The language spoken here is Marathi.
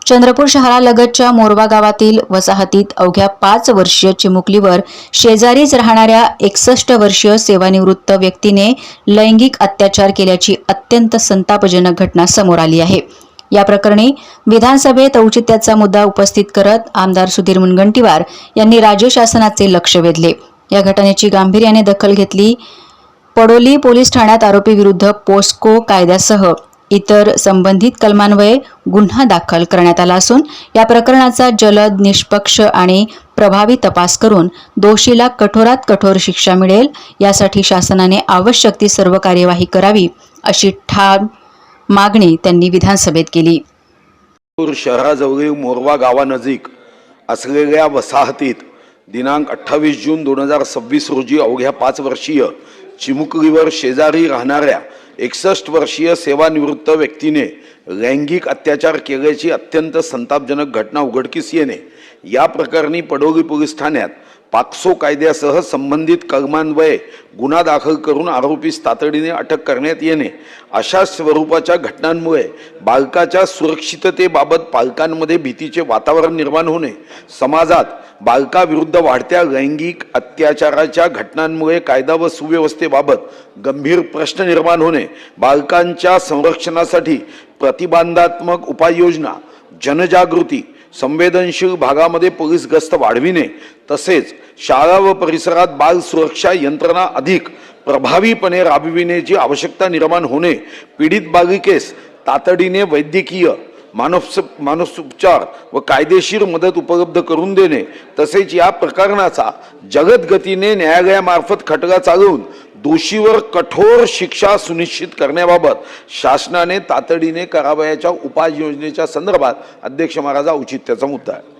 चंद्रपूर शहरालगतच्या मोरवा गावातील वसाहतीत अवघ्या 5 वर्षीय चिमुकलीवर शेजारीच राहणाऱ्या 61 वर्षीय सेवानिवृत्त व्यक्तीने लैंगिक अत्याचार केल्याची अत्यंत संतापजनक घटना समोर आली आहे। या प्रकरणी विधानसभेत औचित्याचा मुद्दा उपस्थित करत आमदार सुधीर मुनगंटीवार यांनी राज्य शासनाचे लक्ष वेधले। या घटनेची गांभीर्याने दखल घेतली। पडोली पोलीस ठाण्यात आरोपी विरुद्ध पोस्को कायद्यासह इतर संबंधित कलमान्वये गुन्हा दाखल करण्यात आला असून या प्रकरणाचा जलद, निष्पक्ष आणि प्रभावी तपास करून दोषीला कठोरात कठोर शिक्षा मिळेल यासाठी शासनाने आवश्यक ती सर्व कार्यवाही करावी अशी ठाम मागणी त्यांनी विधानसभेत केली। शहराजवळील मोरवा गावानजीक असलेल्या वसाहतीत दिनांक 28 जून 2026 रोजी अवघ्या 5 वर्षीय चिमुकलीवर शेजारी राहणाऱ्या 61 वर्षीय सेवानिवृत्त व्यक्तीने लैंगिक अत्याचार केल्याची अत्यंत संतापजनक घटना उघडकीस येणे, या प्रकरणी पडोली पोलीस ठाण्यात पाक्सो कायद्यासह संबंधित कलमान्वये गुन्हा दाखल करून आरोपीस तातडीने अटक करण्यात येणे, अशा स्वरूपाच्या घटनांमुळे बालकाच्या सुरक्षिततेबाबत पालकांमध्ये भीतीचे वातावरण निर्माण होणे, समाजात बालकाविरुद्ध वाढत्या लैंगिक अत्याचाराच्या घटनांमुळे कायदा व सुव्यवस्थेबाबत गंभीर प्रश्न निर्माण होणे, बालकांच्या संरक्षणासाठी प्रतिबंधात्मक उपाययोजना, जनजागृती, संवेदनशील भागामध्ये पोलीस गस्त वाढविणे, तसेच शाळा व परिसरात बाल सुरक्षा यंत्रणा अधिक प्रभावीपणे राबविण्याची आवश्यकता निर्माण होणे, पीडित बालिकेस तातडीने वैद्यकीय, मानसोपचार व कायदेशीर मदत उपलब्ध करून देणे, तसेच या प्रकरणाचा जलद गतीने न्यायालयामार्फत खटला चालवून दोषीवर कठोर शिक्षा सुनिश्चित करण्याबाबत शासनाने तातडीने करावयाच्या उपाययोजनेच्या संदर्भात अध्यक्ष महाराज औचित्याचा मुद्दा आहे।